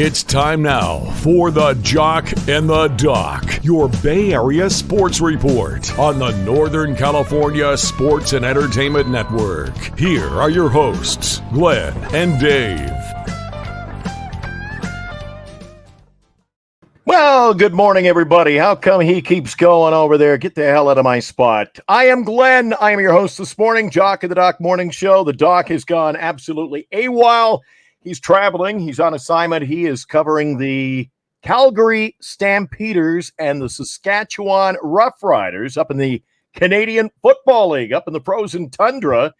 It's time now for the Jock and the Doc, your Bay Area sports report on the Northern California Sports and Entertainment Network. Here are your hosts, Glenn and Dave. Well, good morning, everybody. How come he keeps going over there? Get the hell out of my spot. I am Glenn. I am your host this morning, Jock and the Doc Morning Show. The Doc has gone absolutely AWOL. He's traveling. He's on assignment. He is covering the Calgary Stampeders and the Saskatchewan Roughriders up in the Canadian Football League, up in the frozen tundra.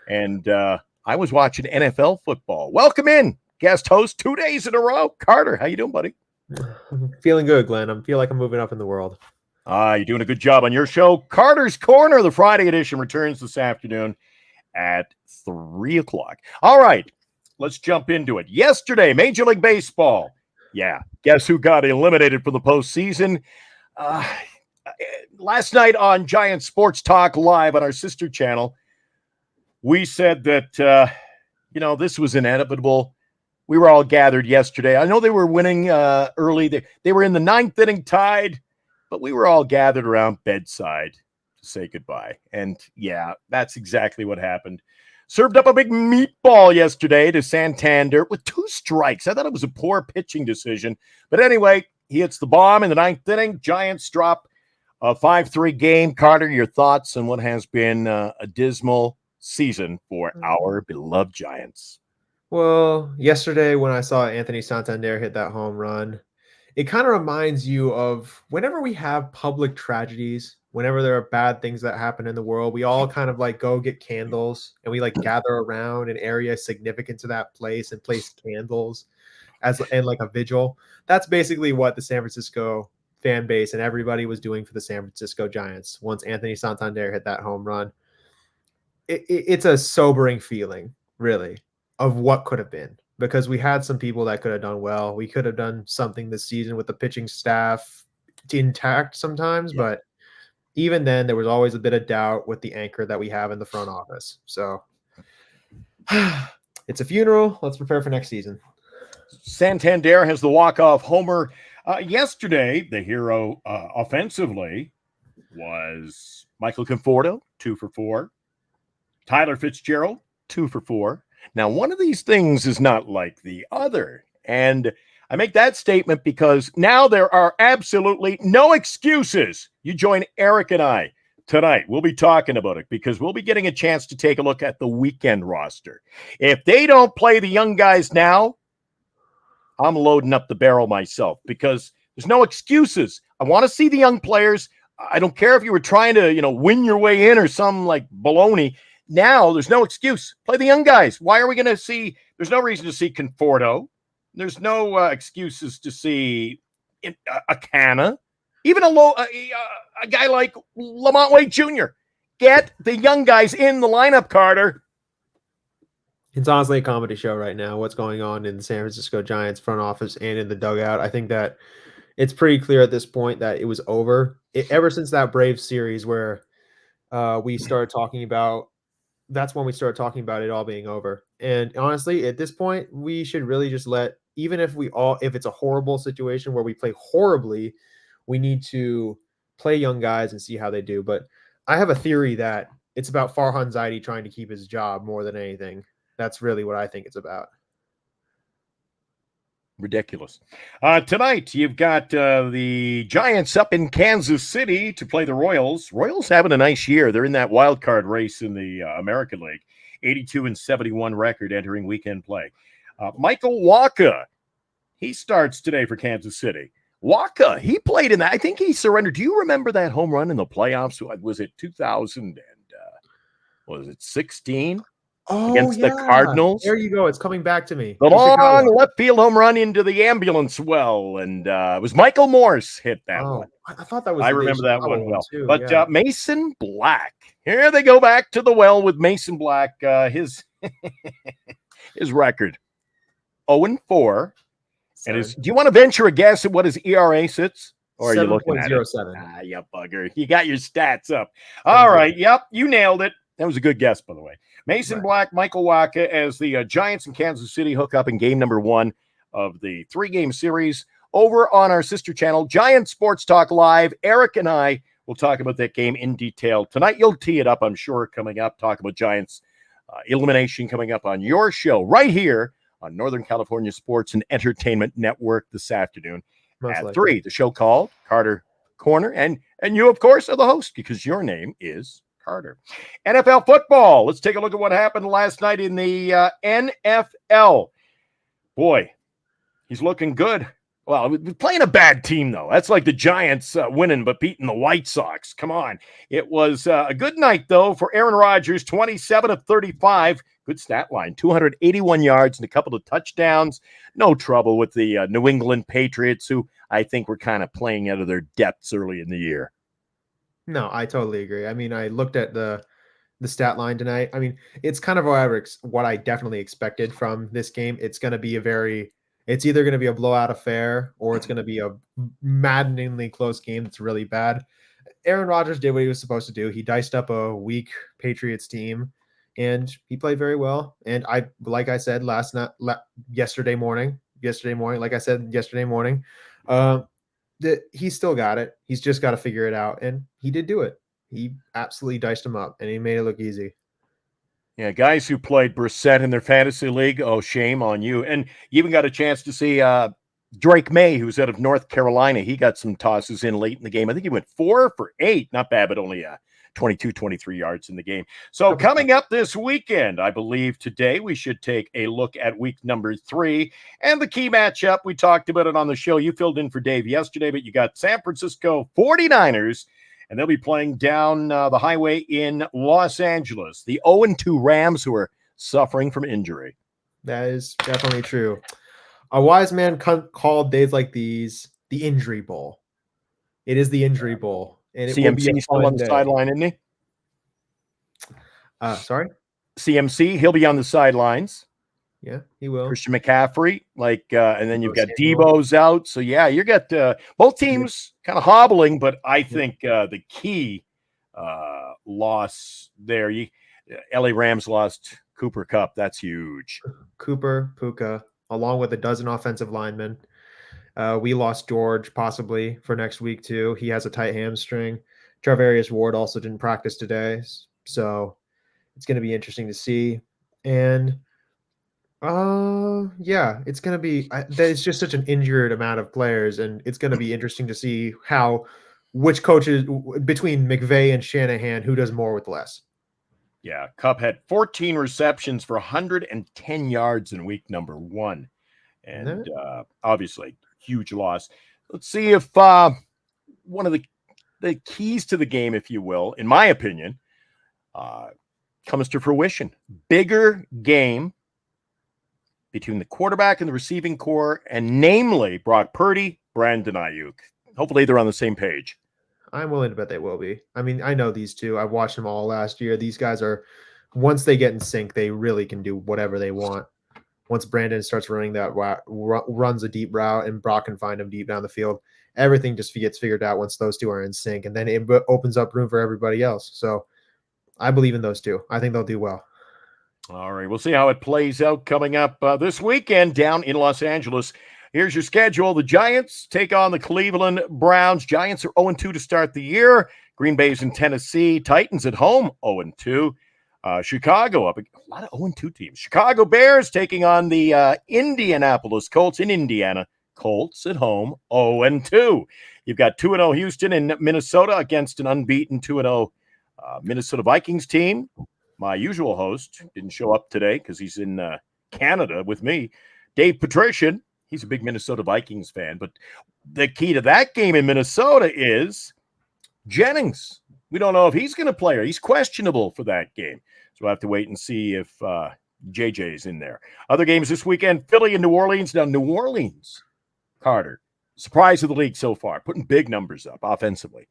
And I was watching N.F.L. football. Welcome in, guest host, 2 days in a row. Carter, how you doing, buddy? I'm feeling good, Glenn. I feel like I'm moving up in the world. You're doing a good job on your show. Carter's Corner, the Friday edition, returns this afternoon at 3 o'clock. All right. Let's jump into it. Yesterday, Major League Baseball. Yeah, guess who got eliminated from the postseason? Last night on Giant Sports Talk Live on our sister channel, we said that, this was inevitable. We were all gathered yesterday. I know they were winning early. They were in the ninth inning tied, but we were all gathered around bedside to say goodbye. And, yeah, that's exactly what happened. Served up a big meatball yesterday to Santander with 2 strikes. I thought it was a poor pitching decision. But anyway, he hits the bomb in the ninth inning. Giants drop a 5-3 game. Carter, your thoughts on what has been a dismal season for our beloved Giants? Well, yesterday when I saw Anthony Santander hit that home run, it kind of reminds you of whenever we have public tragedies, whenever there are bad things that happen in the world, we all kind of like go get candles and we like gather around an area significant to that place and place candles and like a vigil. That's basically what the San Francisco fan base and everybody was doing for the San Francisco Giants once Anthony Santander hit that home run. It's a sobering feeling, really, of what could have been, because we had some people that could have done well. We could have done something this season with the pitching staff intact sometimes, but even then, there was always a bit of doubt with the anchor that we have in the front office. So it's a funeral. Let's prepare for next season. Santander has the walk-off homer. Yesterday, the hero offensively was Michael Conforto, 2 for 4. Tyler Fitzgerald, 2 for 4. Now, one of these things is not like the other. And I make that statement because now there are absolutely no excuses. You join Eric and I tonight. We'll be talking about it because we'll be getting a chance to take a look at the weekend roster. If they don't play the young guys now, I'm loading up the barrel myself because there's no excuses. I want to see the young players. I don't care if you were trying to, win your way in or some like baloney. Now there's no excuse. Play the young guys. Why are we going to see? There's no reason to see Conforto. There's no excuses to see a Canna, even a guy like Lamont Wade Jr. Get the young guys in the lineup, Carter. It's honestly a comedy show right now, what's going on in the San Francisco Giants front office and in the dugout. I think that it's pretty clear at this point that it was over. Ever since that Braves series where we started talking about, that's when we started talking about it all being over. And honestly, at this point, we should really just even if it's a horrible situation where we play horribly, we need to play young guys and see how they do. But I have a theory that it's about Farhan Zaidi trying to keep his job more than anything. That's really what I think it's about. Ridiculous. Tonight, you've got the Giants up in Kansas City to play the Royals. Royals having a nice year. They're in that wild card race in the American League. 82-71 record entering weekend play. Michael Wacha, he starts today for Kansas City. Wacha, he played in that. I think he surrendered. Do you remember that home run in the playoffs? Was it 2016? Against the Cardinals. There you go. It's coming back to me. The long left field home run into the ambulance well. And it was Michael Morse hit that one. I thought that was. I remember that one well. Too, but yeah. Mason Black. Here they go back to the well with Mason Black. His record 0-4. And do you want to venture a guess at what his ERA sits? Or are you looking at it? 7.07. You bugger. You got your stats up. All right. Yep. You nailed it. That was a good guess, by the way. Mason Black, Michael Wacha as the Giants and Kansas City hook up in game number 1 of the 3-game series over on our sister channel, Giant Sports Talk Live. Eric and I will talk about that game in detail tonight. You'll tee it up, I'm sure, coming up. Talk about Giants elimination coming up on your show right here on Northern California Sports and Entertainment Network this afternoon at 3. The show called Carter Corner. And you, of course, are the host because your name is Carter. NFL football. Let's take a look at what happened last night in the N.F.L. Boy, he's looking good. Well, we're playing a bad team, though. That's like the Giants winning but beating the White Sox. Come on. It was a good night, though, for Aaron Rodgers, 27 of 35. Good stat line, 281 yards and a couple of touchdowns. No trouble with the New England Patriots, who I think were kind of playing out of their depths early in the year. No, I totally agree. I mean, I looked at the stat line tonight. I mean, it's kind of what I definitely expected from this game. It's going to be it's either going to be a blowout affair or it's going to be a maddeningly close game that's really bad. Aaron Rodgers did what he was supposed to do. He diced up a weak Patriots team, and he played very well. And like I said yesterday morning, he's still got it. He's just got to figure it out, and he did do it. He absolutely diced him up, and he made it look easy. Yeah, guys who played Brissett in their fantasy league, oh, shame on you. And you even got a chance to see Drake May, who's out of North Carolina. He got some tosses in late in the game. I think he went 4 for 8. Not bad, but only 22, 23 yards in the game. So coming up this weekend, I believe today we should take a look at week number 3 and the key matchup. We talked about it on the show. You filled in for Dave yesterday, but you got San Francisco 49ers, and they'll be playing down the highway in Los Angeles. The 0-2 Rams, who are suffering from injury. That is definitely true. A wise man called days like these the Injury Bowl. It is the Injury Bowl. And it will be a still on the sideline, isn't he? Sorry? CMC, he'll be on the sidelines. Yeah, he will. Christian McCaffrey, and then you've got Debo's out. So, yeah, you got both teams kind of hobbling, but I think the key loss there, LA Rams lost Cooper Kupp. That's huge. Cooper, Puka, along with a dozen offensive linemen. We lost George possibly for next week, too. He has a tight hamstring. Travarius Ward also didn't practice today. So it's going to be interesting to see. And yeah, it's going to be there's just such an injured amount of players, and it's going to be interesting to see which coaches between McVay and Shanahan, who does more with less. Yeah, Kupp had 14 receptions for 110 yards in week number 1. And obviously, huge loss. Let's see if one of the keys to the game, if you will, in my opinion, comes to fruition. Bigger game between the quarterback and the receiving core, and namely Brock Purdy, Brandon Ayuk. Hopefully they're on the same page. I'm willing to bet they will be. I mean, I know these two. I've watched them all last year. These guys once they get in sync, they really can do whatever they want. Once Brandon starts running that runs a deep route and Brock can find him deep down the field, everything just gets figured out once those two are in sync, and then it opens up room for everybody else. So I believe in those two. I think they'll do well. All right, we'll see how it plays out coming up this weekend down in Los Angeles. Here's your schedule. The Giants take on the Cleveland Browns. Giants are 0-2 to start the year. Green Bay's in Tennessee. Titans at home, 0-2. Chicago up, a lot of 0-2 teams. Chicago Bears taking on the Indianapolis Colts in Indiana. Colts at home, 0-2. You've got 2-0 Houston and Minnesota against an unbeaten 2-0 Minnesota Vikings team. My usual host didn't show up today because he's in Canada with me. Dave Patrician, he's a big Minnesota Vikings fan. But the key to that game in Minnesota is Jennings. We don't know if he's going to play or he's questionable for that game. So we'll have to wait and see if JJ's in there. Other games this weekend, Philly and New Orleans. Now, New Orleans, Carter, surprise of the league so far, putting big numbers up offensively.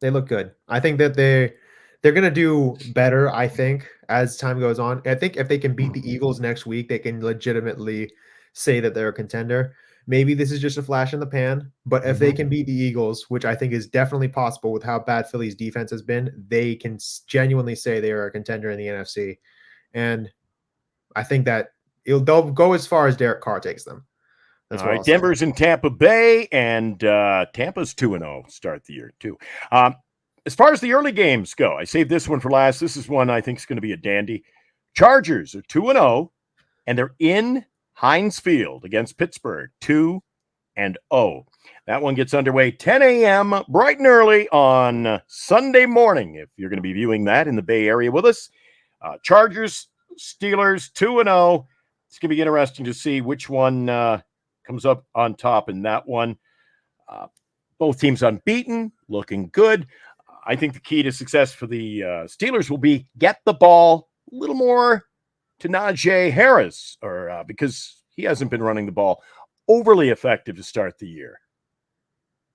They look good. I think that they're going to do better, I think, as time goes on. I think if they can beat the Eagles next week, they can legitimately say that they're a contender. Maybe this is just a flash in the pan, but if they can beat the Eagles, which I think is definitely possible with how bad Philly's defense has been, they can genuinely say they are a contender in the NFC. And I think that they'll go as far as Derek Carr takes them. That's All what right, I'll say. Denver's in Tampa Bay, and Tampa's 2-0 start the year, too. As far as the early games go, I saved this one for last. This is one I think is going to be a dandy. Chargers are 2-0, and they're in Heinz Field against Pittsburgh, 2-0. That one gets underway 10 a.m. bright and early on Sunday morning, if you're going to be viewing that in the Bay Area with us. Chargers, Steelers, 2-0. It's going to be interesting to see which one comes up on top in that one. Both teams unbeaten, looking good. I think the key to success for the Steelers will be get the ball a little more to Najee Harris, or because he hasn't been running the ball overly effective to start the year.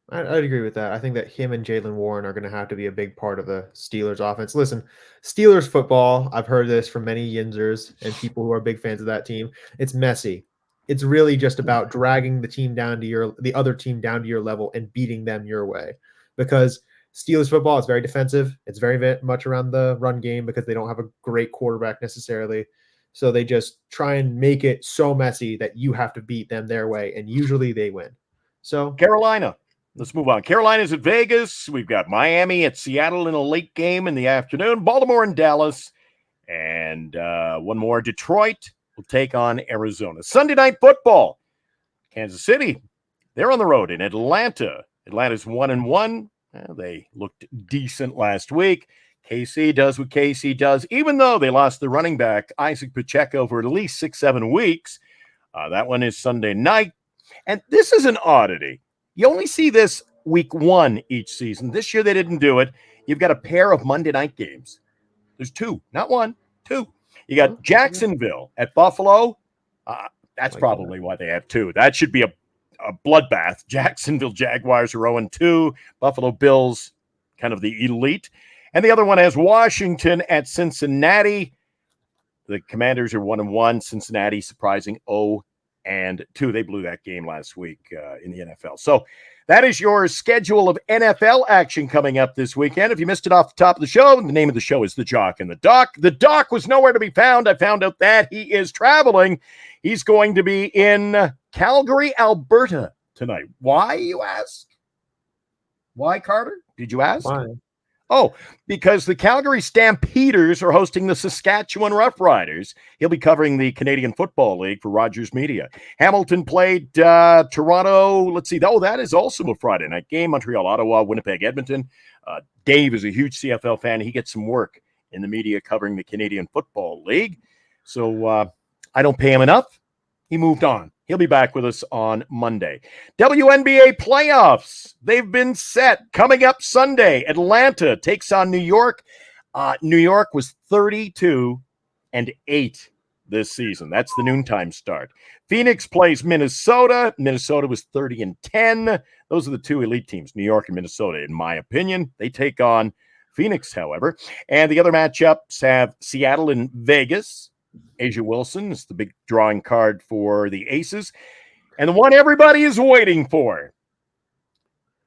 I'd agree with that. I think that him and Jalen Warren are going to have to be a big part of the Steelers offense. Listen, Steelers football, I've heard this from many Yinzers and people who are big fans of that team. It's messy. It's really just about dragging the other team down to your level and beating them your way. Because Steelers football is very defensive. It's very much around the run game because they don't have a great quarterback necessarily. So they just try and make it so messy that you have to beat them their way, and usually they win. So Carolina. Let's move on. Carolina's at Vegas. We've got Miami at Seattle in a late game in the afternoon. Baltimore and Dallas. And one more. Detroit will take on Arizona. Sunday night football. Kansas City. They're on the road in Atlanta. Atlanta's 1-1. They looked decent last week. KC does what KC does, even though they lost the running back, Isaac Pacheco, for at least 6-7 weeks. That one is Sunday night. And this is an oddity. You only see this week 1 each season. This year they didn't do it. You've got a pair of Monday night games. There's 2, not 1, 2. You got Jacksonville at Buffalo. That's probably why they have 2. That should be a bloodbath. Jacksonville Jaguars are 0-2. Buffalo Bills, kind of the elite. And the other one has Washington at Cincinnati. The Commanders are 1-1. Cincinnati surprising 0-2. They blew that game last week in the N.F.L. So that is your schedule of N.F.L. action coming up this weekend. If you missed it off the top of the show, the name of the show is The Jock and the Doc. The Doc was nowhere to be found. I found out that he is traveling. He's going to be in Calgary, Alberta tonight. Why, you ask? Why, Carter? Did you ask? why? Oh, because the Calgary Stampeders are hosting the Saskatchewan Roughriders. He'll be covering the Canadian Football League for Rogers Media. Hamilton played Toronto. Let's see. Oh, that is also a Friday night game. Montreal, Ottawa, Winnipeg, Edmonton. Dave is a huge CFL fan. He gets some work in the media covering the Canadian Football League. So I don't pay him enough. He moved on. He'll be back with us on Monday. WNBA playoffs. They've been set. Coming up Sunday, Atlanta takes on New York. New York was 32-8 this season. That's the noontime start. Phoenix plays Minnesota. Minnesota was 30-10. Those are the 2 elite teams, New York and Minnesota, in my opinion. They take on Phoenix, however. And the other matchups have Seattle and Vegas. Asia Wilson is the big drawing card for the Aces. And the one everybody is waiting for,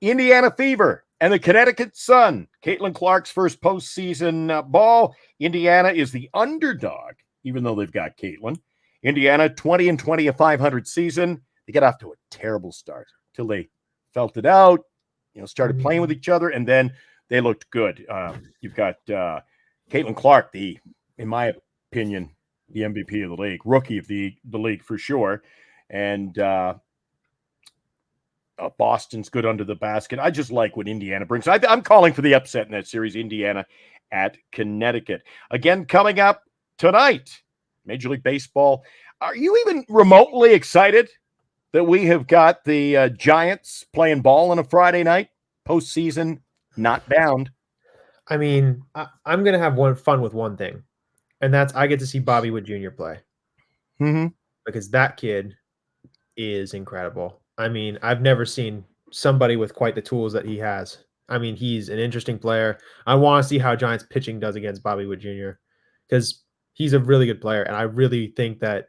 Indiana Fever and the Connecticut Sun. Caitlin Clark's first postseason ball. Indiana is the underdog, even though they've got Caitlin. Indiana, 20-20, a 500 season. They get off to a terrible start until they felt it out, started playing with each other, and then they looked good. You've got Caitlin Clark, in my opinion, the MVP of the league, rookie of the league for sure. And Boston's good under the basket. I just like what Indiana brings. I'm calling for the upset in that series, Indiana at Connecticut. Again, coming up tonight, Major League Baseball. Are you even remotely excited that we have got the Giants playing ball on a Friday night? Postseason, not bound. I mean, I'm going to have fun with one thing. And that's I get to see Bobby Wood Jr. play. Mm-hmm. Because that kid is incredible. I mean, I've never seen somebody with quite the tools that he has. I mean, he's an interesting player. I want to see how Giants pitching does against Bobby Wood Jr. because he's a really good player. And I really think that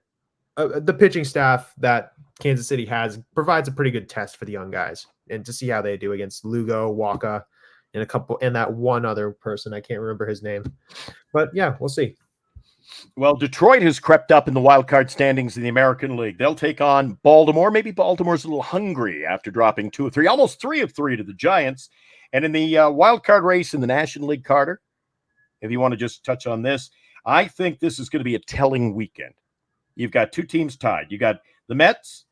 the pitching staff that Kansas City has provides a pretty good test for the young guys and to see how they do against Lugo, Waka, and that one other person. I can't remember his name. But yeah, we'll see. Well, Detroit has crept up in the wild card standings in the American League. They'll take on Baltimore. Maybe Baltimore's a little hungry after dropping 2 of 3, almost 3 of 3 to the Giants. And in the wild card race in the National League, Carter, if you want to just touch on this, I think this is going to be a telling weekend. You've got 2 teams tied. You got the Mets.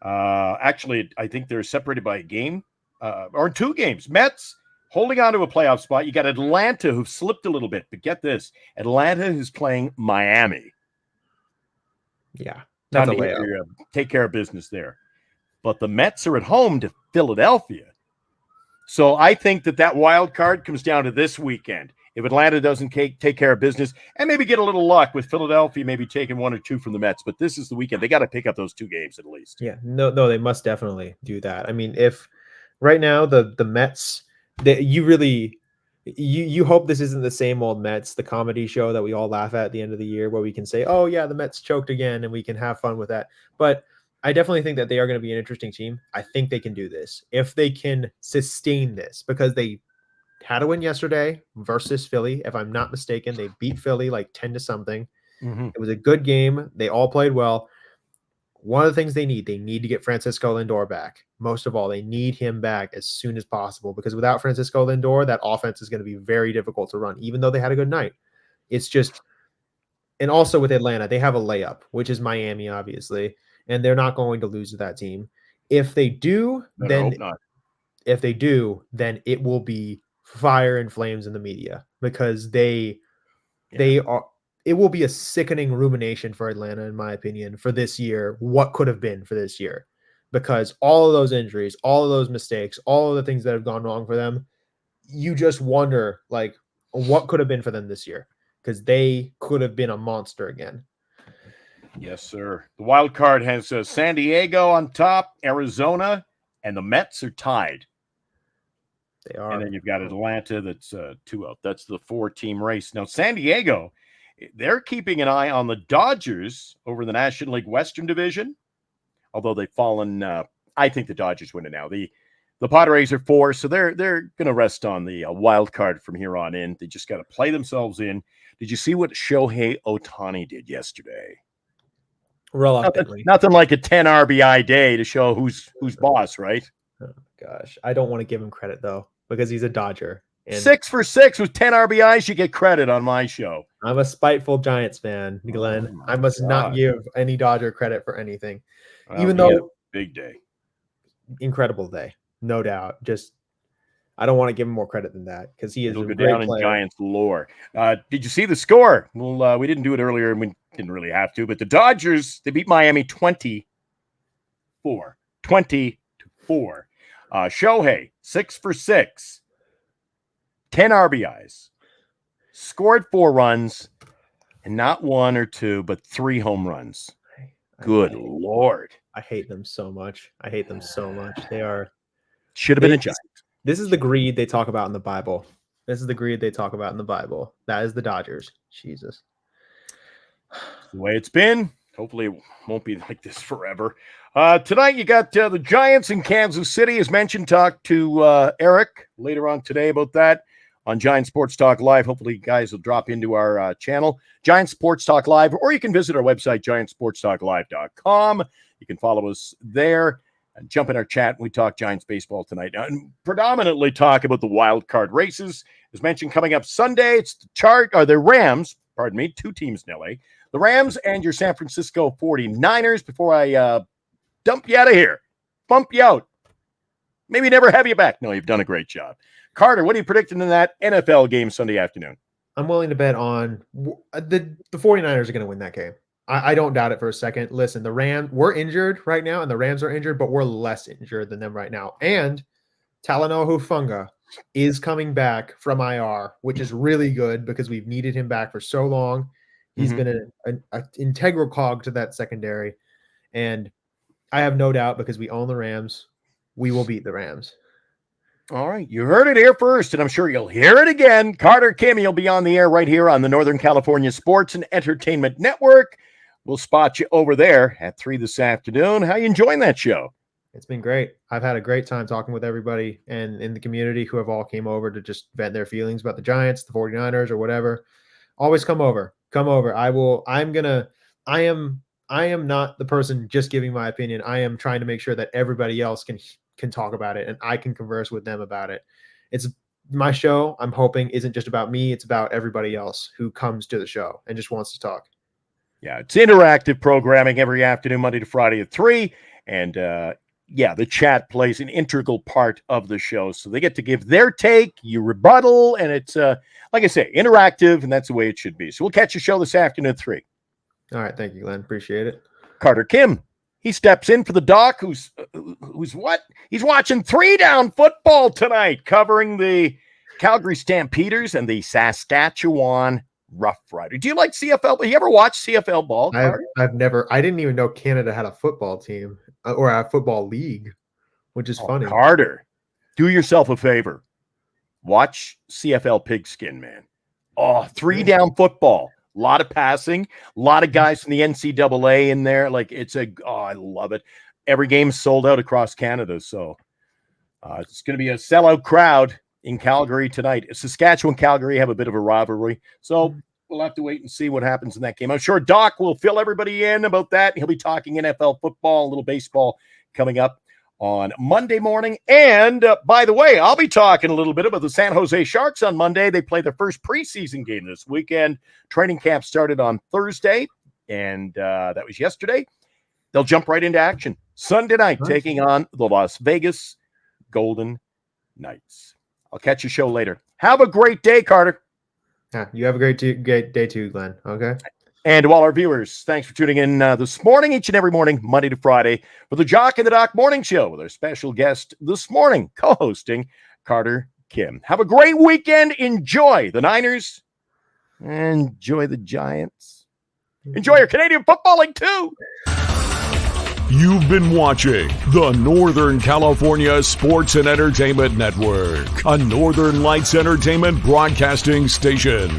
Actually, I think they're separated by a game or 2 games. Mets holding on to a playoff spot. You got Atlanta, who've slipped a little bit. But get this, Atlanta is playing Miami. Yeah, that's a layup. Take care of business there. But the Mets are at home to Philadelphia. So I think that wild card comes down to this weekend. If Atlanta doesn't take care of business and maybe get a little luck with Philadelphia, maybe taking 1 or 2 from the Mets. But this is the weekend. They got to pick up those 2 games at least. Yeah, no, they must definitely do that. I mean, if right now the Mets, you hope this isn't the same old Mets, the comedy show that we all laugh at the end of the year, where we can say, oh yeah, the Mets choked again, and we can have fun with that. But I definitely think that they are going to be an interesting team. I think they can do this if they can sustain this, because they had a win yesterday versus Philly. If I'm not mistaken, they beat Philly like 10 to something. Mm-hmm. It was a good game. They all played well. One of the things they need to get Francisco Lindor back. Most of all, they need him back as soon as possible, because without Francisco Lindor, that offense is going to be very difficult to run, even though they had a good night. It's just, and also with Atlanta, they have a layup, which is Miami, obviously, and they're not going to lose to that team. If they do, then it will be fire and flames in the media, because they are. It will be a sickening rumination for Atlanta, in my opinion, for this year. What could have been for this year, because all of those injuries, all of those mistakes, all of the things that have gone wrong for them, you just wonder, like, what could have been for them this year, because they could have been a monster again. Yes, sir. The wild card has San Diego on top, Arizona, and the Mets are tied. They are. And then you've got Atlanta that's 2 out. That's the 4-team race. Now, San Diego, they're keeping an eye on the Dodgers over the National League Western Division, although they've fallen. I think the Dodgers win it now. The Padres are 4, so they're going to rest on the wild card from here on in. They just got to play themselves in. Did you see what Shohei Ohtani did yesterday? Reluctantly. Nothing like a 10 RBI day to show who's boss, right? Oh, gosh. I don't want to give him credit, though, because he's a Dodger. And 6 for 6 with 10 RBIs. You get credit on my show. I'm a spiteful Giants fan, Glenn. I must not give any Dodger credit for anything. Well, even though big day. Incredible day. No doubt. Just, I don't want to give him more credit than that, because he is a great down player. In Giants lore. Did you see the score? Well, we didn't do it earlier, and we didn't really have to, but the Dodgers, they beat Miami 20-4. Shohei, 6 for 6. 10 RBIs, scored 4 runs, and not 1 or 2, but 3 home runs. Good Lord. I hate them so much. They are. Should have been a Giant. This is the greed they talk about in the Bible. That is the Dodgers. Jesus. The way it's been. Hopefully it won't be like this forever. Tonight you got the Giants in Kansas City. As mentioned, talk to Eric later on today about that on Giant Sports Talk Live. Hopefully you guys will drop into our channel, Giant Sports Talk Live, or you can visit our website, giantsportstalklive.com. You can follow us there and jump in our chat. We talk Giants baseball tonight and predominantly talk about the wild card races. As mentioned, coming up Sunday, it's the Rams, 2 teams in LA. The Rams and your San Francisco 49ers. Before I dump you out of here, bump you out, maybe never have you back. No, you've done a great job. Carter, what are you predicting in that NFL game Sunday afternoon? I'm willing to bet on the 49ers are going to win that game. I don't doubt it for a second. Listen, the Rams, we're injured right now, and the Rams are injured, but we're less injured than them right now. And Talanoa Hufanga is coming back from IR, which is really good because we've needed him back for so long. He's been an integral cog to that secondary. And I have no doubt, because we own the Rams, we will beat the Rams. All right. You heard it here first, and I'm sure you'll hear it again. Carter Kimmy will be on the air right here on the Northern California Sports and Entertainment Network. We'll spot you over there at 3 this afternoon. How you enjoying that show? It's been great. I've had a great time talking with everybody and in the community who have all came over to just vent their feelings about the Giants, the 49ers, or whatever. Always come over. Come over. I am not the person just giving my opinion. I am trying to make sure that everybody else can talk about it and I can converse with them about it. It's my show. I'm hoping isn't just about me. It's about everybody else who comes to the show and just wants to talk. Yeah, it's interactive programming every afternoon, Monday to Friday at 3. And the chat plays an integral part of the show. So they get to give their take, you rebuttal, and it's, like I say, interactive, and that's the way it should be. So we'll catch your show this afternoon at 3. All right. Thank you, Glenn. Appreciate it. Carter Kim, he steps in for the Doc, who's what? He's watching 3-down football tonight, covering the Calgary Stampeders and the Saskatchewan Rough Rider. Do you like CFL? You ever watch CFL ball? I didn't even know Canada had a football team or a football league, which is funny. Carter, do yourself a favor. Watch CFL Pigskin, man. Oh, 3-down football. A lot of passing, a lot of guys from the NCAA in there. Like I love it. Every game's sold out across Canada. So it's going to be a sellout crowd in Calgary tonight. Saskatchewan, Calgary have a bit of a rivalry. So we'll have to wait and see what happens in that game. I'm sure Doc will fill everybody in about that. He'll be talking NFL football, a little baseball coming up on Monday morning. And by the way, I'll be talking a little bit about the San Jose Sharks on Monday. They play their first preseason game this weekend. Training camp started on Thursday, and that was yesterday. They'll jump right into action Sunday night, taking on the Las Vegas Golden Knights. I'll catch your show later. Have a great day, Carter. Yeah, you have a great day too, Glenn. Okay. And to all our viewers, thanks for tuning in this morning, each and every morning, Monday to Friday, for the Jock and the Doc Morning Show with our special guest this morning, co-hosting Carter Kim. Have a great weekend. Enjoy the Niners. Enjoy the Giants. Enjoy your Canadian Football League too. You've been watching the Northern California Sports and Entertainment Network, a Northern Lights Entertainment broadcasting station.